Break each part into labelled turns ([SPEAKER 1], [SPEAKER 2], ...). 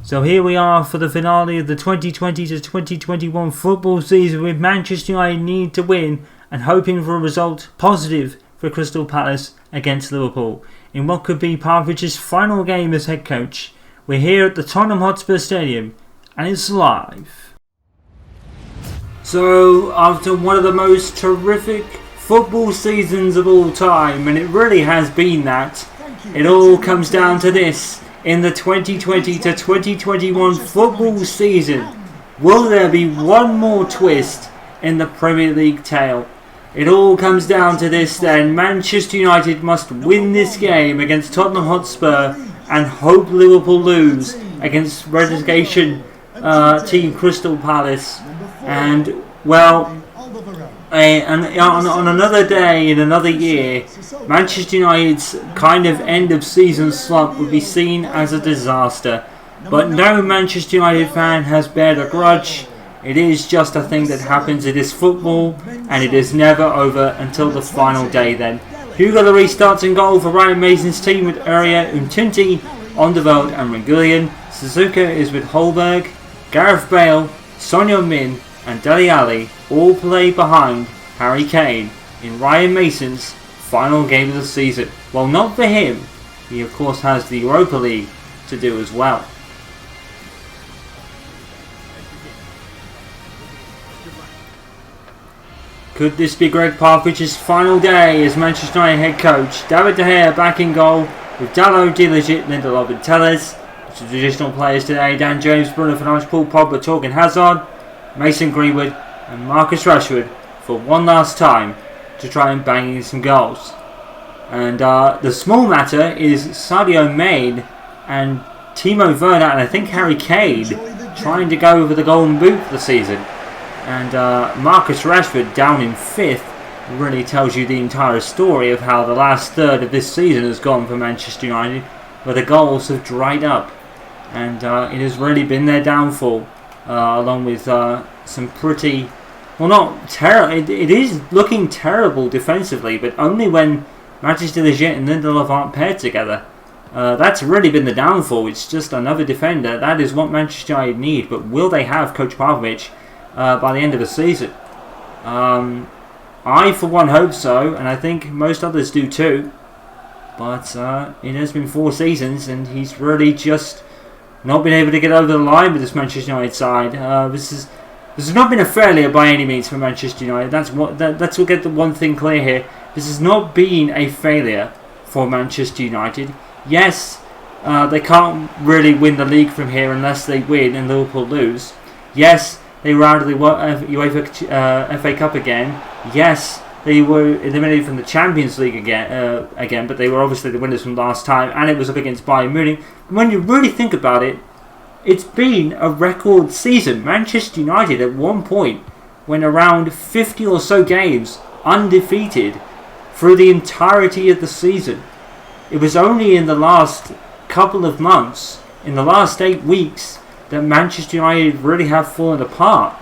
[SPEAKER 1] So here we are for the finale of the 2020 to 2021 football season, with Manchester United need to win and hoping for a result positive for Crystal Palace against Liverpool in what could be Popovich's final game as head coach. We're here at the Tottenham Hotspur Stadium and it's live. So after one of the most terrific football seasons of all time, and it really has been that, it all comes down to this. In the 2020 to 2021 football season, will there be one more twist in the Premier League tale? It all comes down to this then. Manchester United must win this game against Tottenham Hotspur and hope Liverpool lose against relegation team Crystal Palace. And, well, on another day in another year, Manchester United's kind of end of season slump would be seen as a disaster. But no Manchester United fan has bared a grudge. It is just a thing that happens. It is football, and it is never over until the final day then. Hugo Lloris starts in goal for Ryan Mason's team with Uriah Umtiti, Onderveld and Reguilon. Suzuka is with Holberg. Gareth Bale, Son Heung-min and Dele Alli all play behind Harry Kane in Ryan Mason's final game of the season. Well, not for him. He of course has the Europa League to do as well. Could this be Gregg Popovich's final day as Manchester United head coach? David De Gea back in goal with Dalot, Diligit, Lindelof and Telles. The traditional players today: Dan James, Bruno Fernandes, Paul Pogba, Torgan Hazard, Mason Greenwood and Marcus Rashford for one last time to try and bang in some goals. And the small matter is Sadio Mane and Timo Werner and I think Harry Kane trying to go for the golden boot for the season. And Marcus Rashford down in 5th really tells you the entire story of how the last third of this season has gone for Manchester United, where the goals have dried up. And it has really been their downfall. Along with some pretty, well, not terrible. It is looking terrible defensively, but only when Matthijs de Ligt and Lindelof aren't paired together. That's really been the downfall. It's just another defender. That is what Manchester United need. But will they have Coach Popovich by the end of the season? I, for one, hope so, and I think most others do too. But it has been 4 seasons, and he's really just not been able to get over the line with this Manchester United side. This has not been a failure by any means for Manchester United. Let's get the one thing clear here. This has not been a failure for Manchester United. Yes, they can't really win the league from here unless they win and Liverpool lose. Yes, they were out of the UEFA FA Cup again. Yes, they were eliminated from the Champions League again, but they were obviously the winners from last time, and it was up against Bayern Munich. When you really think about it, it's been a record season. Manchester United at one point went around 50 or so games undefeated through the entirety of the season. It was only in the last couple of months, in the last 8 weeks, that Manchester United really have fallen apart.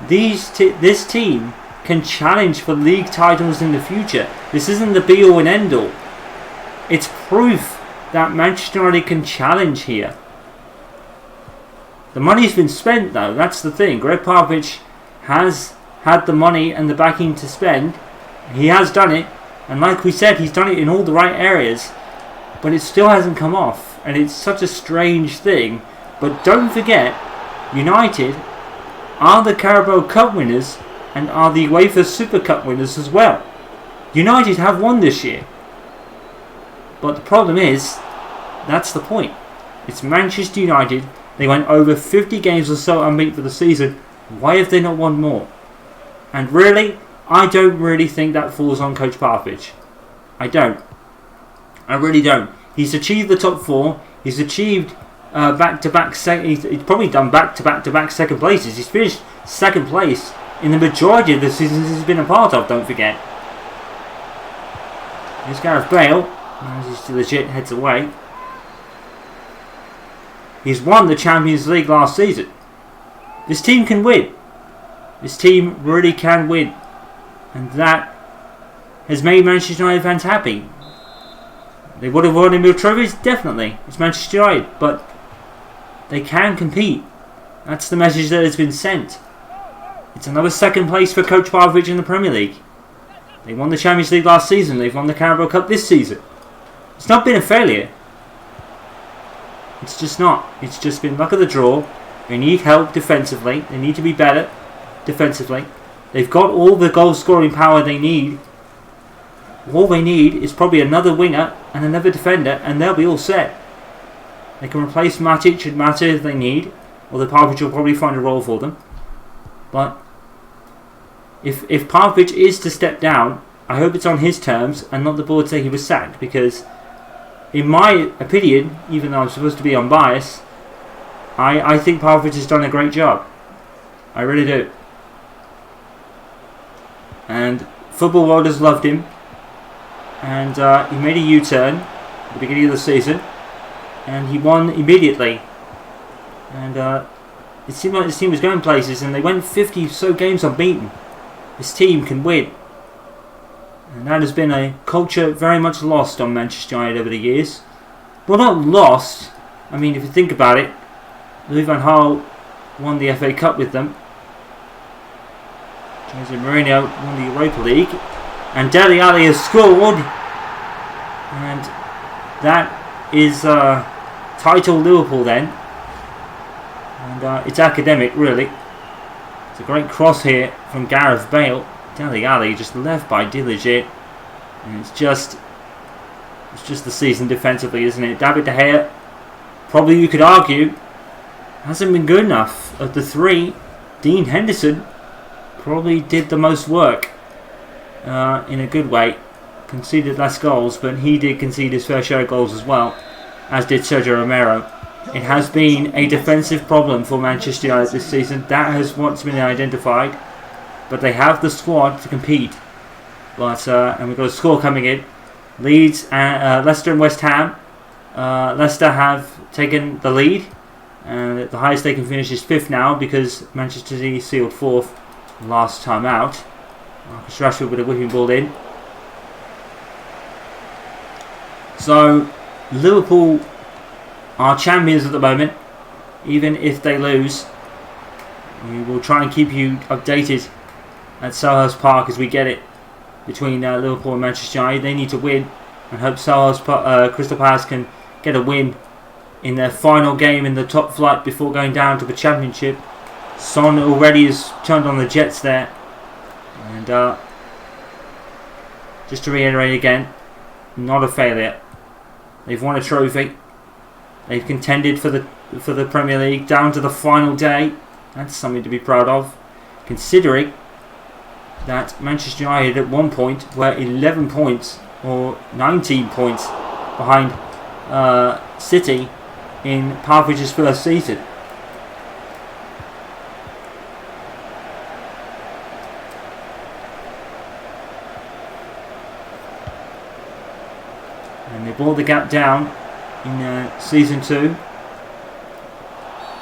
[SPEAKER 1] This team can challenge for league titles in the future. This isn't the be all and end all. It's proof that Manchester United can challenge here. The money's been spent though, that's the thing. Gregg Popovich has had the money and the backing to spend. He has done it, and like we said, he's done it in all the right areas, but it still hasn't come off, and it's such a strange thing. But don't forget, United are the Carabao Cup winners and are the UEFA Super Cup winners as well. United have won this year. But the problem is, that's the point. It's Manchester United. They went over 50 games or so unbeaten for the season. Why have they not won more? And really, I don't really think that falls on Coach Popovich. I don't. I really don't. He's achieved the top 4. He's achieved back-to-back. He's probably done back-to-back second places. He's finished second place in the majority of the seasons he's been a part of, don't forget. Here's Gareth Bale. As he's legit heads away. He's won the Champions League last season. This team can win. This team really can win. And that has made Manchester United fans happy. They would have won more trophies, definitely. It's Manchester United, but they can compete. That's the message that has been sent. It's another second place for Coach Popovich in the Premier League. They won the Champions League last season. They've won the Carabao Cup this season. It's not been a failure. It's just not. It's just been luck of the draw. They need help defensively. They need to be better defensively. They've got all the goal scoring power they need. All they need is probably another winger and another defender, and they'll be all set. They can replace Matic and Mata if they need, or the Popovich will probably find a role for them. But if Popovich is to step down, I hope it's on his terms and not the board say he was sacked, because in my opinion, even though I'm supposed to be unbiased, I think Popovich has done a great job. I really do. And football world has loved him. And he made a U-turn at the beginning of the season. And he won immediately. And it seemed like this team was going places, and they went 50 so games unbeaten. This team can win. And that has been a culture very much lost on Manchester United over the years. Well, not lost. I mean, if you think about it, Louis van Gaal won the FA Cup with them. Jose Mourinho won the Europa League. And Dele Alli has scored. And that is title Liverpool then. And it's academic, really. It's a great cross here from Gareth Bale. Dele Alli just left by Diligent. And it's just the season defensively, isn't it? David De Gea, probably you could argue, hasn't been good enough. Of the three, Dean Henderson probably did the most work in a good way. Conceded less goals, but he did concede his fair share of goals as well, as did Sergio Romero. It has been a defensive problem for Manchester United this season. That has what's been identified. But they have the squad to compete. But and we've got a score coming in. Leeds, Leicester and West Ham. Leicester have taken the lead. And the highest they can finish is 5th now, because Manchester City sealed 4th last time out. Marcus Rashford with a whipping ball in. So Liverpool are champions at the moment. Even if they lose, we will try and keep you updated at Selhurst Park as we get it between Liverpool and Manchester United. They need to win and hope Crystal Palace can get a win in their final game in the top flight before going down to the Championship. Son already has turned on the Jets there. And just to reiterate again, not a failure. They've won a trophy. They've contended for the Premier League down to the final day. That's something to be proud of, considering that Manchester United at one point were 11 points or 19 points behind City in Popovich's first season. And they brought the gap down in season 2.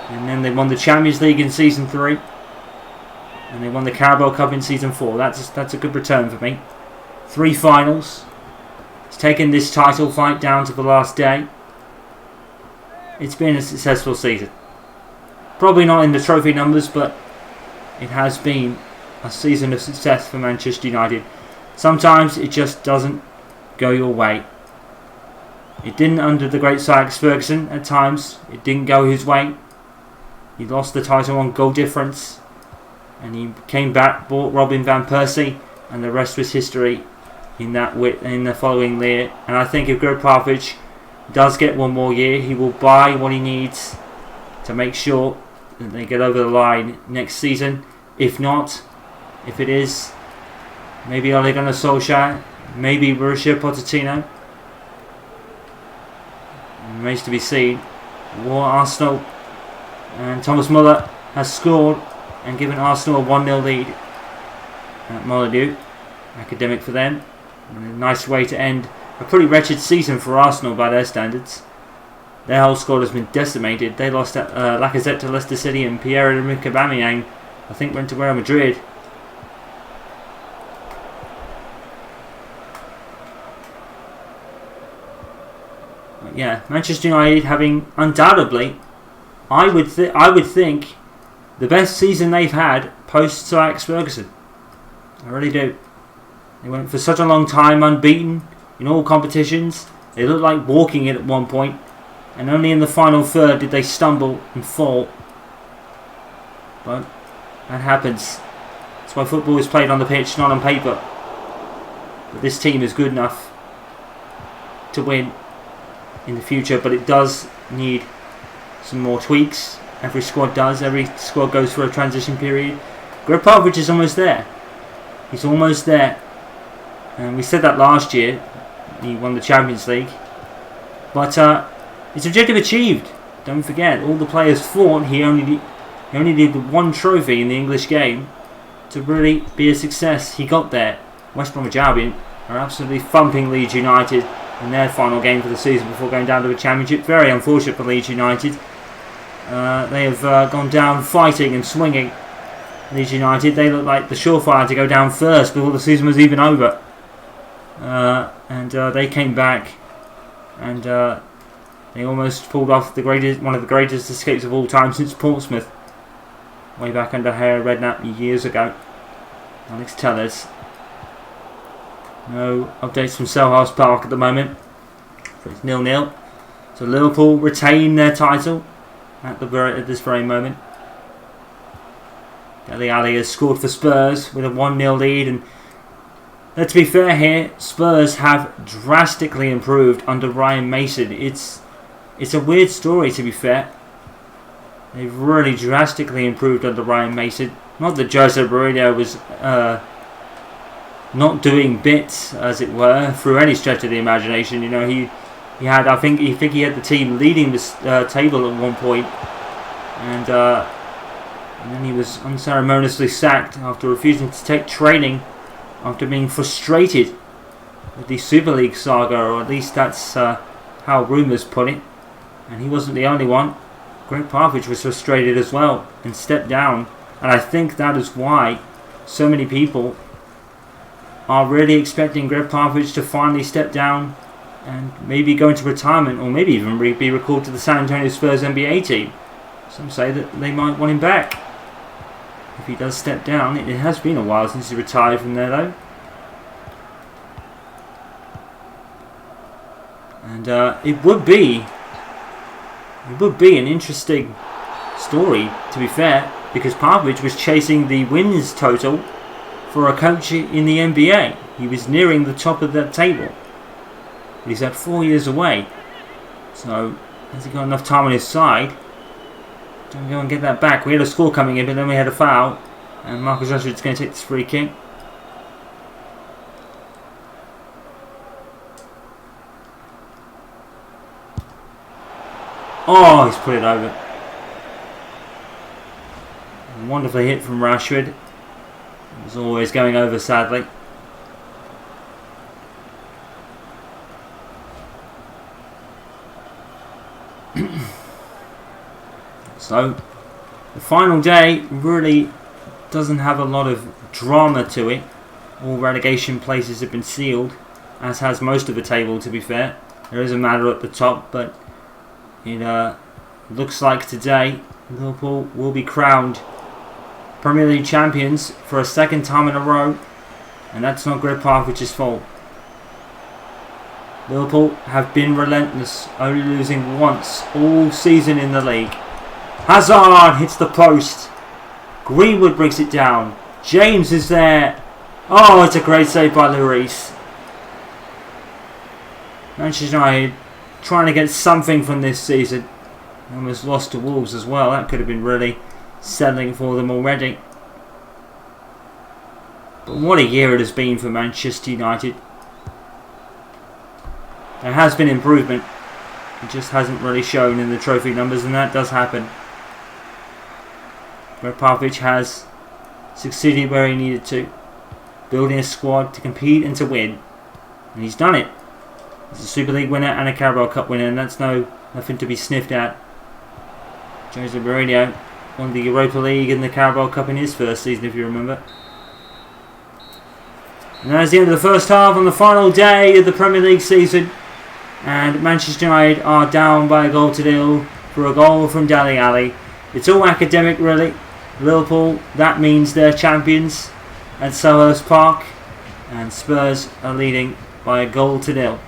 [SPEAKER 1] And then they won the Champions League in season 3. And they won the Carabao Cup in season 4. That's a good return for me. 3 finals. It's taken this title fight down to the last day. It's been a successful season. Probably not in the trophy numbers, but it has been a season of success for Manchester United. Sometimes it just doesn't go your way. It didn't under the great Sir Alex Ferguson. At times it didn't go his way. He lost the title on goal difference, and he came back, bought Robin van Persie, and the rest was history in the following year. And I think if Gregg Popovich does get one more year, he will buy what he needs to make sure that they get over the line next season. If not, if it is, maybe Ole Gunnar Solskjaer, maybe Mauricio Pochettino. Remains to be seen. War Arsenal, and Thomas Muller has scored and given Arsenal a 1-0 lead at Molineux. Academic for them. And a nice way to end a pretty wretched season for Arsenal by their standards. Their whole squad has been decimated. They lost Lacazette to Leicester City, and Pierre-Emerick Aubameyang I think went to Real Madrid. Yeah, Manchester United having undoubtedly I would think the best season they've had post Sir Alex Ferguson. I really do. They went for such a long time unbeaten in all competitions. They looked like walking it at one point, and only in the final third did they stumble and fall. But that happens. That's why football is played on the pitch, not on paper. But this team is good enough to win in the future, but it does need some more tweaks. Every squad does. Every squad goes through a transition period. Gregg Popovich is almost there. He's almost there. And we said that last year. He won the Champions League. But his objective achieved. Don't forget, all the players fought. He only needed one trophy in the English game to really be a success. He got there. West Bromwich Albion are absolutely thumping Leeds United in their final game for the season before going down to the Championship. Very unfortunate for Leeds United. They have gone down fighting and swinging. Leeds United, they look like the surefire to go down first before the season was even over. And they came back and they almost pulled off one of the greatest escapes of all time since Portsmouth. Way back under Harry Redknapp years ago. Alex Tellers. No updates from Selhurst Park at the moment. It's 0-0. So Liverpool retain their title at this very moment. Dele Alli has scored for Spurs with a 1-0 lead, and let's be fair here, Spurs have drastically improved under Ryan Mason. It's a weird story, to be fair. They've really drastically improved under Ryan Mason. Not that Jose Mourinho was not doing bits, as it were, through any stretch of the imagination. You know, he had, I think he had the team leading the table at one point, and then he was unceremoniously sacked after refusing to take training after being frustrated with the Super League saga, or at least that's how rumours put it. And he wasn't the only one. Gregg Popovich was frustrated as well and stepped down, and I think that is why so many people are really expecting Gregg Popovich to finally step down and maybe go into retirement, or maybe even be recalled to the San Antonio Spurs NBA team. Some say that they might want him back if he does step down. It has been a while since he retired from there, though. And it would be an interesting story, to be fair, because Popovich was chasing the wins total for a coach in the NBA. He was nearing the top of that table. But he's had 4 years away. So, has he got enough time on his side? Don't go and get that back. We had a score coming in, but then we had a foul. And Marcus Rashford's going to take this free kick. Oh, he's put it over. A wonderful hit from Rashford. It was always going over, sadly. So, the final day really doesn't have a lot of drama to it. All relegation places have been sealed, as has most of the table, to be fair. There is a matter at the top, but it looks like today Liverpool will be crowned Premier League champions for a second time in a row, and that's not Gregg Popovich's fault. Liverpool have been relentless, only losing once all season in the league. Hazard hits the post. Greenwood brings it down. James is there. Oh, it's a great save by Lloris. Manchester United trying to get something from this season. Almost lost to Wolves as well. That could have been really settling for them already. But what a year it has been for Manchester United. There has been improvement. It just hasn't really shown in the trophy numbers, and that does happen. Gregg Popovich has succeeded where he needed to, building a squad to compete and to win, and he's done it. He's a Super League winner and a Carabao Cup winner, and that's nothing to be sniffed at. Jose Mourinho won the Europa League and the Carabao Cup in his first season, if you remember. And that is the end of the first half on the final day of the Premier League season, and Manchester United are down by a goal to nil for a goal from Dele Alli. It's all academic really. Liverpool, that means they're champions at Selhurst Park, and Spurs are leading by a goal to nil.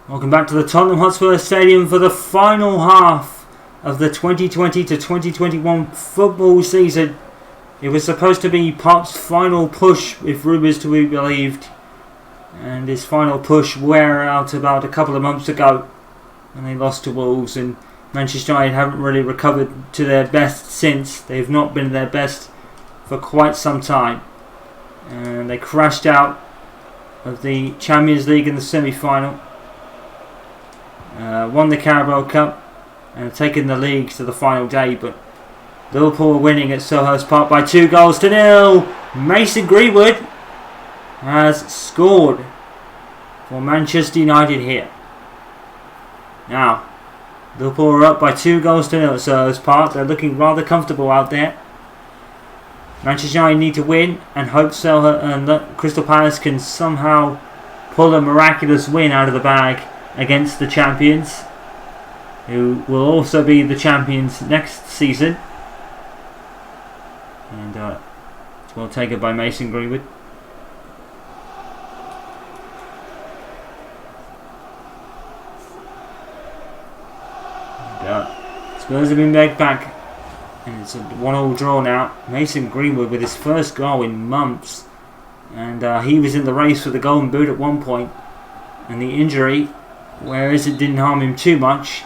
[SPEAKER 1] Welcome back to the Tottenham Hotspur Stadium for the final half of the 2020 to 2021 football season. It was supposed to be Pop's final push, if rumours to be believed, and his final push wore out about a couple of months ago when they lost to Wolves, and Manchester United haven't really recovered to their best since. They've not been their best for quite some time, and they crashed out of the Champions League in the semi-final, won the Carabao Cup and taken the league to the final day, but Liverpool are winning at Selhurst Park by 2 goals to nil. Mason Greenwood has scored for Manchester United here. Now, Liverpool are up by 2 goals to nil at Selhurst Park. They're looking rather comfortable out there. Manchester United need to win and hope Crystal Palace can somehow pull a miraculous win out of the bag against the champions, who will also be the champions next season. And it's well taken by Mason Greenwood. And, Spurs have been begged back, and it's a 1-1 draw now. Mason Greenwood with his first goal in months, and he was in the race for the Golden Boot at one point, and the injury, whereas it didn't harm him too much,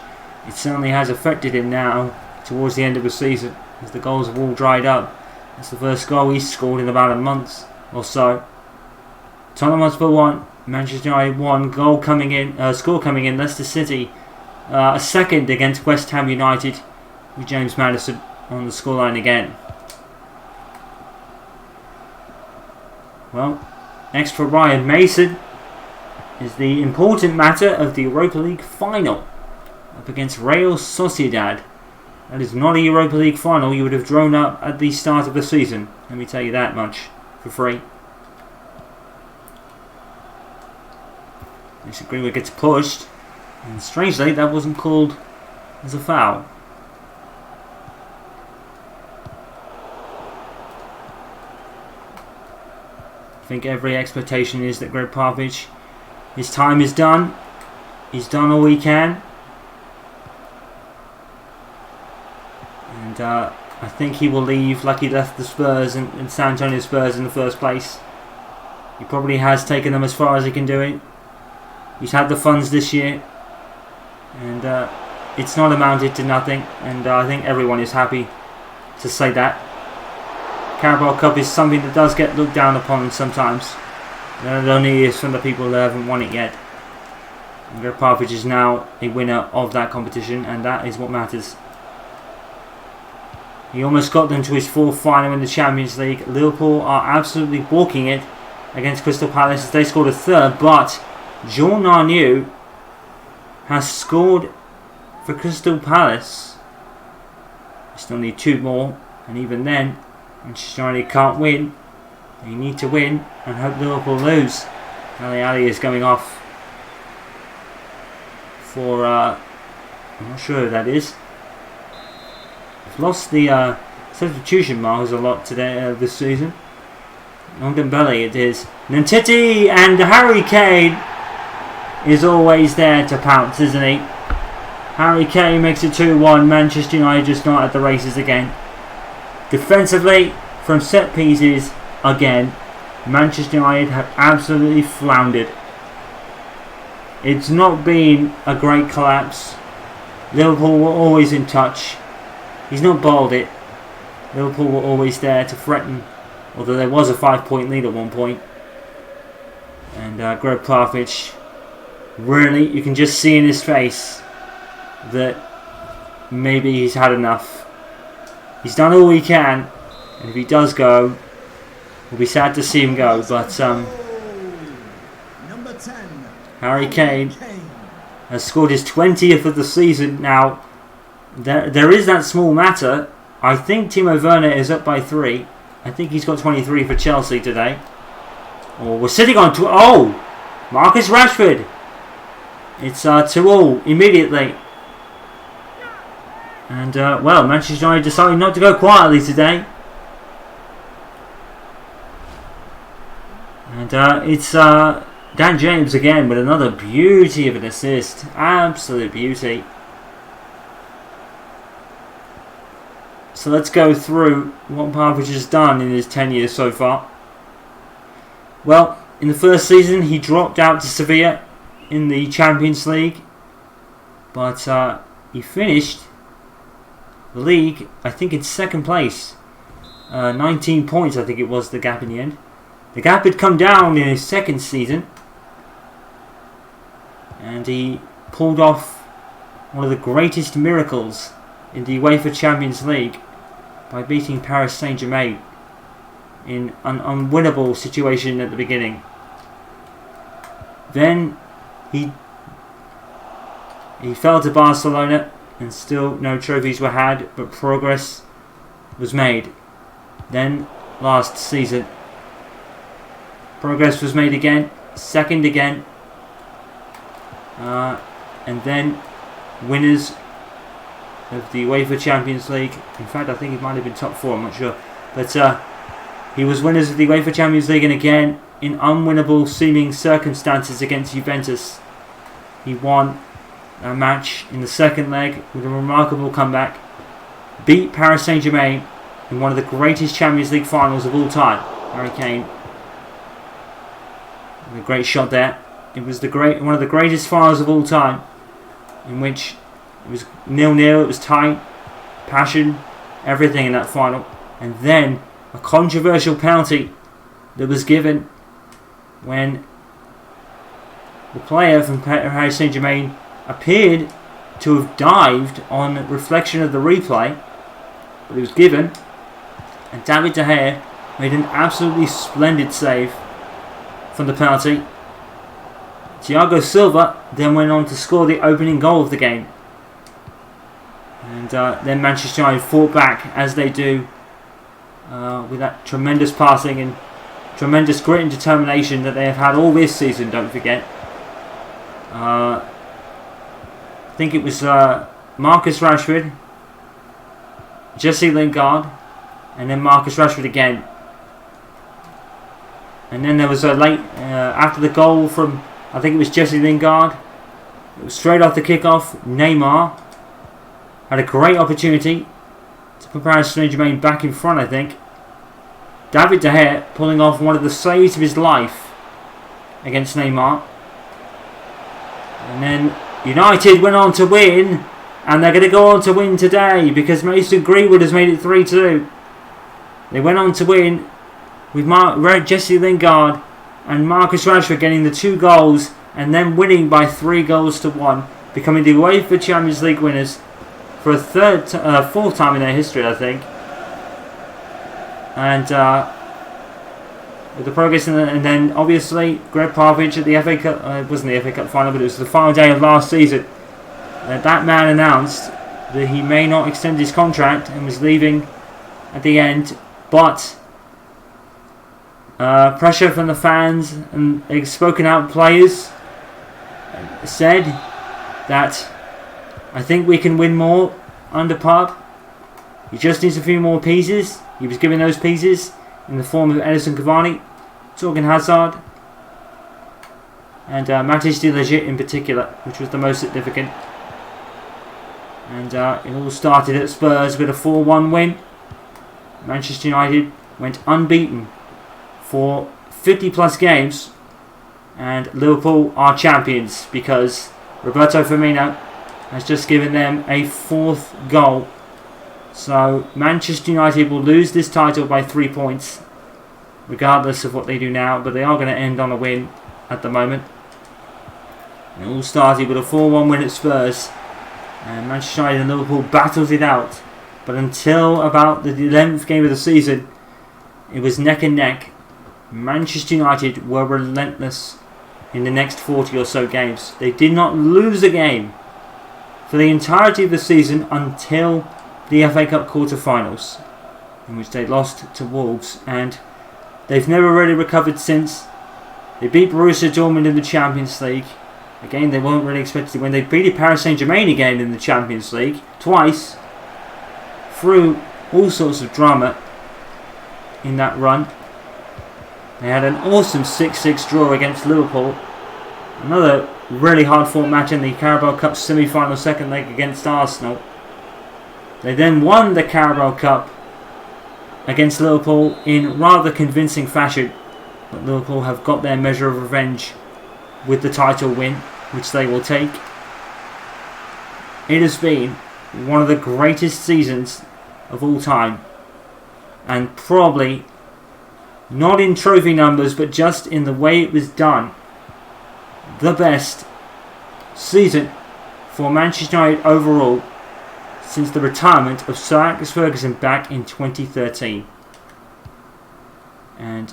[SPEAKER 1] it certainly has affected him now towards the end of the season, as the goals have all dried up. It's the first goal he's scored in about a month or so. Tottenham Hotspur 1, Manchester United 1. Score coming in. Leicester City a second against West Ham United, with James Maddison on the scoreline again. Well, next for Ryan Mason is the important matter of the Europa League final up against Real Sociedad. That is not a Europa League final you would have drawn up at the start of the season. Let me tell you that much for free. Mason Greenwood gets pushed, and strangely that wasn't called as a foul. I think every expectation is that Gregg Popovich, his time is done. He's done all he can. And I think he will leave like he left the Spurs and San Antonio Spurs in the first place. He probably has taken them as far as he can do it. He's had the funds this year, and it's not amounted to nothing, and I think everyone is happy to say that. Carabao Cup is something that does get looked down upon sometimes. It only is from the people who haven't won it yet. And Gregg Popovich is now a winner of that competition, and that is what matters. He almost got them to his 4th final in the Champions League. Liverpool are absolutely walking it against Crystal Palace as they scored a 3rd, but Jean Narneau has scored for Crystal Palace. They still need 2 more, and even then, Manchester United can't win. They need to win and hope Liverpool lose. Dele Alli is going off for I'm not sure who that is. I've lost the substitution marks a lot today this season. Ndombele it is. Nantiti, and Harry Kane is always there to pounce, isn't he? Harry Kane makes it 2-1. Manchester United just not at the races again. Defensively, from set pieces, again, Manchester United have absolutely floundered. It's not been a great collapse. Liverpool were always in touch. He's not balled it. Liverpool were always there to threaten, although there was a 5-point lead at one point. And Gregg Popovich, really, you can just see in his face that maybe he's had enough. He's done all he can, and if he does go, we'll be sad to see him go. But Harry Kane has scored his 20th of the season. Now, there is that small matter. I think Timo Werner is up by 3. I think he's got 23 for Chelsea today. Oh, we're sitting on... Oh! Marcus Rashford It's 2-2 immediately. And, well, Manchester United decided not to go quietly today. And it's Dan James again with another beauty of an assist. Absolute beauty. So let's go through what Popovich has done in his 10 years so far. Well, in the first season he dropped out to Sevilla in the Champions League. But he finished the league, I think, in second place. 19 points, I think it was, the gap in the end. The gap had come down in his second season. And he pulled off one of the greatest miracles in the UEFA Champions League by beating Paris Saint-Germain in an unwinnable situation at the beginning. Then he fell to Barcelona, and still no trophies were had, but progress was made. Then last season, progress was made again, second again, and then winners of the UEFA Champions League. In fact, I think it might have been top 4, I'm not sure. But he was winners of the UEFA Champions League, and again, in unwinnable seeming circumstances against Juventus, he won a match in the second leg with a remarkable comeback, beat Paris Saint-Germain in one of the greatest Champions League finals of all time. Harry Kane, a great shot there. It was one of the greatest finals of all time, in which it was 0-0, it was tight, passion, everything in that final. And then a controversial penalty that was given when the player from Paris Saint-Germain appeared to have dived on reflection of the replay, but it was given, and David De Gea made an absolutely splendid save from the penalty. Thiago Silva then went on to score the opening goal of the game, and then Manchester United fought back, as they do, with that tremendous passing and tremendous grit and determination that they have had all this season, don't forget. I think it was Marcus Rashford, Jesse Lingard, and then Marcus Rashford again. And then there was a late, after the goal from, I think it was Jesse Lingard, it was straight off the kickoff. Neymar had a great opportunity to put Paris Saint-Germain back in front, I think. David De Gea pulling off one of the saves of his life against Neymar. And then United went on to win, and they're going to go on to win today because Mason Greenwood has made it 3-2. They went on to win with Jesse Lingard and Marcus Rashford getting the 2 goals and then winning by 3-1, becoming the UEFA Champions League winners for a fourth time in their history, I think. And with the progress, and then obviously Gregg Popovich at the FA Cup, it wasn't the FA Cup final, but it was the final day of last season. That man announced that he may not extend his contract and was leaving at the end, but pressure from the fans and spoken out players said that I think we can win more under Pop. He just needs a few more pieces. He was given those pieces in the form of Edison Cavani, Torgan Hazard, and Matthijs de Ligt in particular, which was the most significant. And it all started at Spurs with a 4-1 win. Manchester United went unbeaten for 50 plus games, and Liverpool are champions because Roberto Firmino has just given them a 4th goal. So Manchester United will lose this title by 3 points regardless of what they do now, but they are going to end on a win at the moment. It all started with a 4-1 win at Spurs, and Manchester United and Liverpool battled it out, but until about the 11th game of the season it was neck and neck. Manchester United were relentless in the next 40 or so games. They did not lose a game for the entirety of the season until the FA Cup quarter-finals, in which they lost to Wolves, and they've never really recovered since. They beat Borussia Dortmund in the Champions League, Again, they weren't really expected to win. They beat Paris Saint-Germain again in the Champions League, twice, through all sorts of drama in that run. They had an awesome 6-6 draw against Liverpool. Another really hard-fought match in the Carabao Cup semi-final second leg against Arsenal. They then won the Carabao Cup against Liverpool in rather convincing fashion. But Liverpool have got their measure of revenge with the title win, which they will take. It has been one of the greatest seasons of all time, and probably not in trophy numbers but just in the way it was done, the best season for Manchester United overall since the retirement of Sir Alex Ferguson back in 2013. And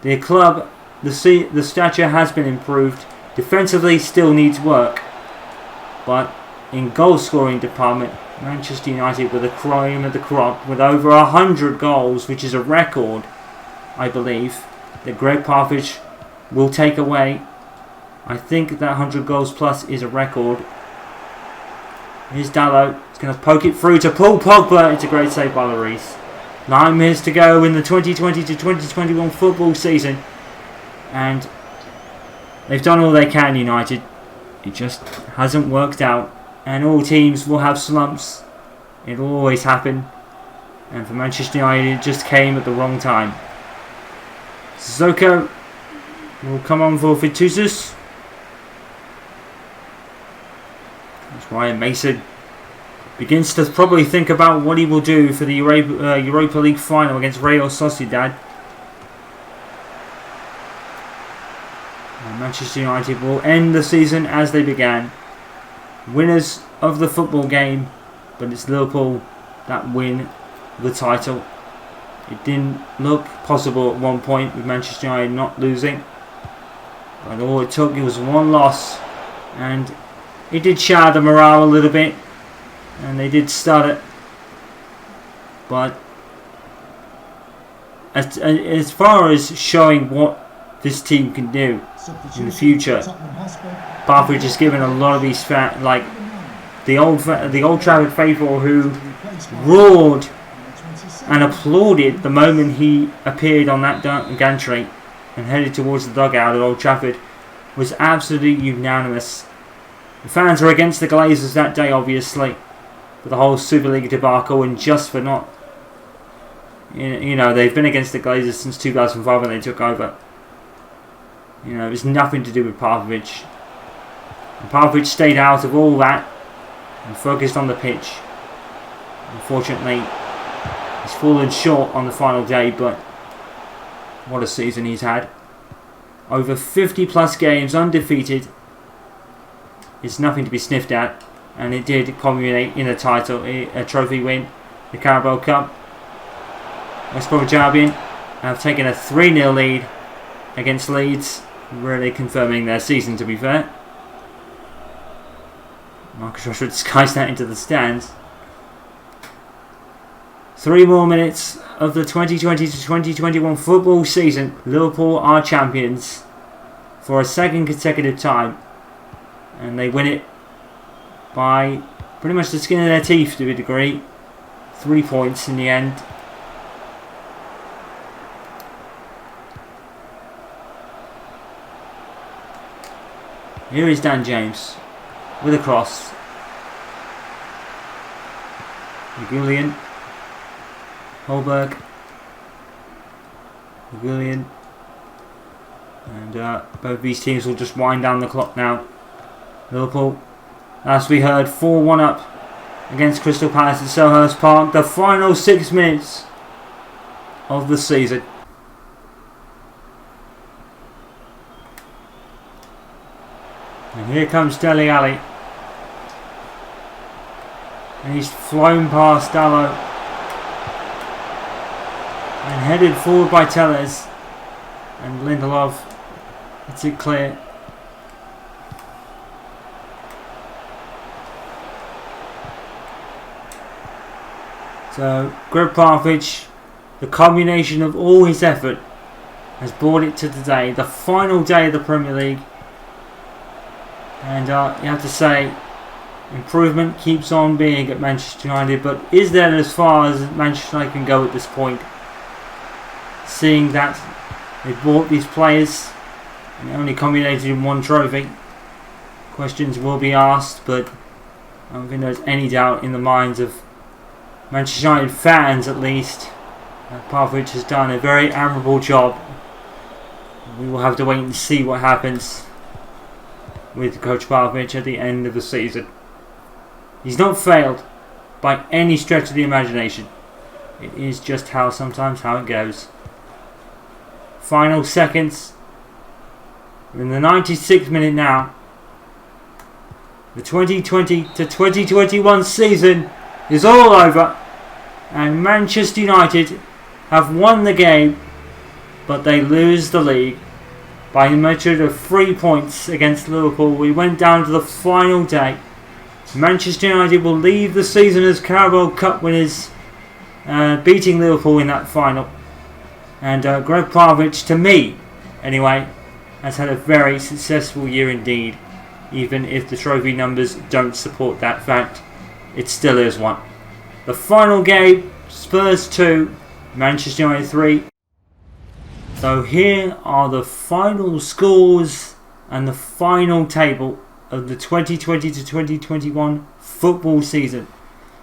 [SPEAKER 1] the club, the stature has been improved. Defensively still needs work, but in goal scoring department, Manchester United were the cream of the crop with over 100 goals, which is a record, I believe, that Gregg Popovich will take away. I think that 100 goals plus is a record. Here's Dalot. He's going to poke it through to Paul Pogba. It's a great save by Lloris. 9 minutes to go in the 2020 to 2021 football season, and they've done all they can, United. It just hasn't worked out, and all teams will have slumps. It will always happen, and for Manchester United, it just came at the wrong time. Sissoko will come on for Fitusus. That's Ryan Mason begins to probably think about what he will do for the Europa League final against Real Sociedad. And Manchester United will end the season as they began, winners of the football game, but it's Liverpool that win the title. It didn't look possible at one point with Manchester United not losing, but all it took was one loss, and it did shower the morale a little bit, and they did stutter. But as far as showing what this team can do in the future, Popovich has given a lot of these like the old Trafford faithful who roared and applauded the moment he appeared on that gantry and headed towards the dugout at Old Trafford, was absolutely unanimous. The fans were against the Glazers that day, obviously, for the whole Super League debacle, and just for not, you know, they've been against the Glazers since 2005 when they took over. You know, it was nothing to do with Popovich. And Popovich stayed out of all that and focused on the pitch. Unfortunately, he's fallen short on the final day, but what a season he's had. Over 50 plus games undefeated. It's nothing to be sniffed at, and it did culminate in a title, a trophy win, the Carabao Cup. West Bromwich Albion have taken a 3-0 lead against Leeds, really confirming their season, to be fair. Marcus Rashford skies that into the stands. 3 more minutes of the 2020 to 2021 football season. Liverpool are champions for a second consecutive time, and they win it by pretty much the skin of their teeth to a degree. 3 points in the end. Here is Dan James with a cross. Maguillian. Holberg. Maguillian. And both these teams will just wind down the clock now. Liverpool, as we heard, 4-1 up against Crystal Palace at Selhurst Park. The final 6 minutes of the season. And here comes Dele Alli. And he's flown past Dalot and headed forward by Telles. And Lindelof gets it clear. So Gregg Popovich, the culmination of all his effort, has brought it to today, the final day of the Premier League. And you have to say, improvement keeps on being at Manchester United, but is that as far as Manchester United can go at this point? Seeing that they bought these players and only culminated in one trophy, questions will be asked, but I don't think there's any doubt in the minds of Manchester United fans, at least, that Popovich has done a very admirable job. We will have to wait and see what happens with Coach Popovich at the end of the season. He's not failed by any stretch of the imagination. It is just sometimes how it goes. Final seconds. We're in the 96th minute now. The 2020 to 2021 season is all over, and Manchester United have won the game, but they lose the league by a measure of 3 points against Liverpool. We went down to the final day. Manchester United will leave the season as Carabao Cup winners, beating Liverpool in that final. And Gregg Popovich, to me anyway, has had a very successful year indeed. Even if the trophy numbers don't support that fact, it still is one. The final game, Spurs 2, Manchester United 3. So here are the final scores and the final table of the 2020 to 2021 football season.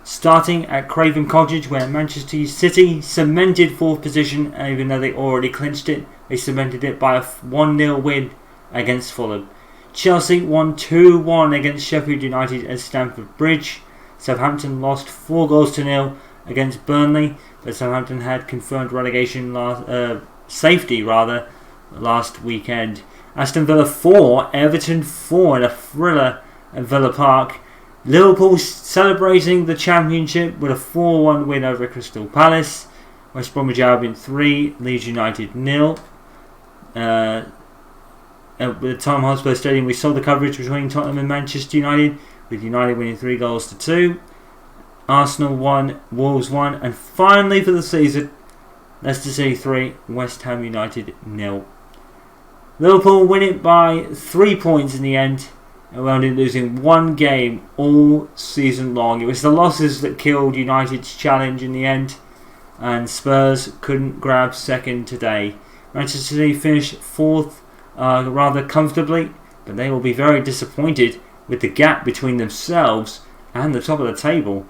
[SPEAKER 1] Starting at Craven Cottage, where Manchester City cemented 4th position, and even though they already clinched it, they cemented it by a 1-0 win against Fulham. Chelsea won 2-1 against Sheffield United at Stamford Bridge. Southampton lost 4-0 against Burnley, but Southampton had confirmed relegation safety last weekend. Aston Villa 4, Everton 4 in a thriller at Villa Park. Liverpool celebrating the championship with a 4-1 win over Crystal Palace. West Bromwich Albion 3, Leeds United 0. At the Tottenham Hotspur Stadium, we saw the coverage between Tottenham and Manchester United, with United winning 3-2. Arsenal 1, Wolves 1, and finally for the season, Leicester City 3, West Ham United 0. Liverpool win it by 3 points in the end, and only losing one game all season long. It was the losses that killed United's challenge in the end, and Spurs couldn't grab second today. Manchester City finished 4th rather comfortably, but they will be very disappointed with the gap between themselves and the top of the table.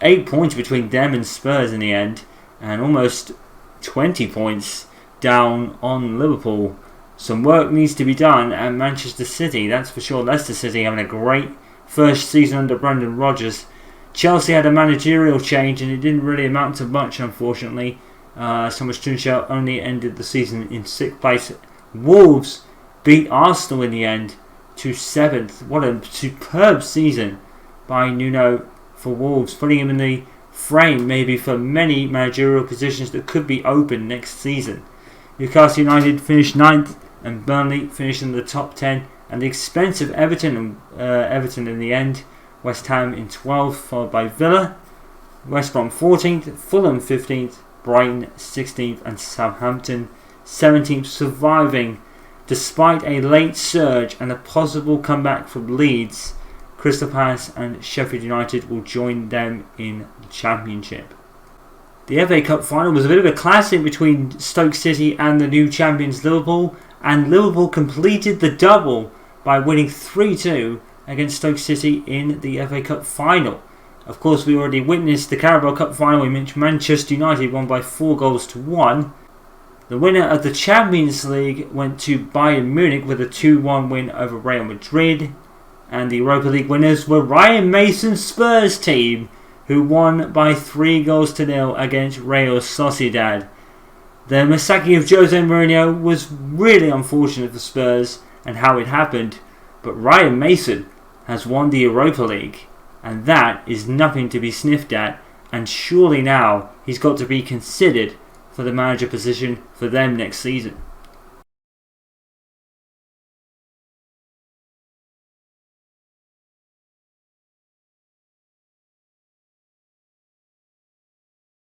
[SPEAKER 1] 8 points between them and Spurs in the end, and almost 20 points down on Liverpool. Some work needs to be done at Manchester City, that's for sure. Leicester City having a great first season under Brendan Rodgers. Chelsea had a managerial change and it didn't really amount to much, unfortunately. Thomas Tuchel only ended the season in 6th place. Wolves beat Arsenal in the end to 7th. What a superb season by Nuno for Wolves, putting him in the frame maybe for many managerial positions that could be open next season. Newcastle United finished 9th and Burnley finished in the top 10 at the expense of Everton in the end. West Ham in 12th, followed by Villa. West Brom 14th, Fulham 15th, Brighton 16th and Southampton 17th, surviving despite a late surge and a possible comeback from Leeds. Crystal Palace and Sheffield United will join them in the Championship. The FA Cup final was a bit of a classic between Stoke City and the new champions Liverpool, and Liverpool completed the double by winning 3-2 against Stoke City in the FA Cup final. Of course, we already witnessed the Carabao Cup final in which Manchester United won by 4-1. The winner of the Champions League went to Bayern Munich with a 2-1 win over Real Madrid, and the Europa League winners were Ryan Mason's Spurs team, who won by 3-0 against Real Sociedad. The Masaki of Jose Mourinho was really unfortunate for Spurs and how it happened, but Ryan Mason has won the Europa League, and that is nothing to be sniffed at, and surely now he's got to be considered for the manager position for them next season.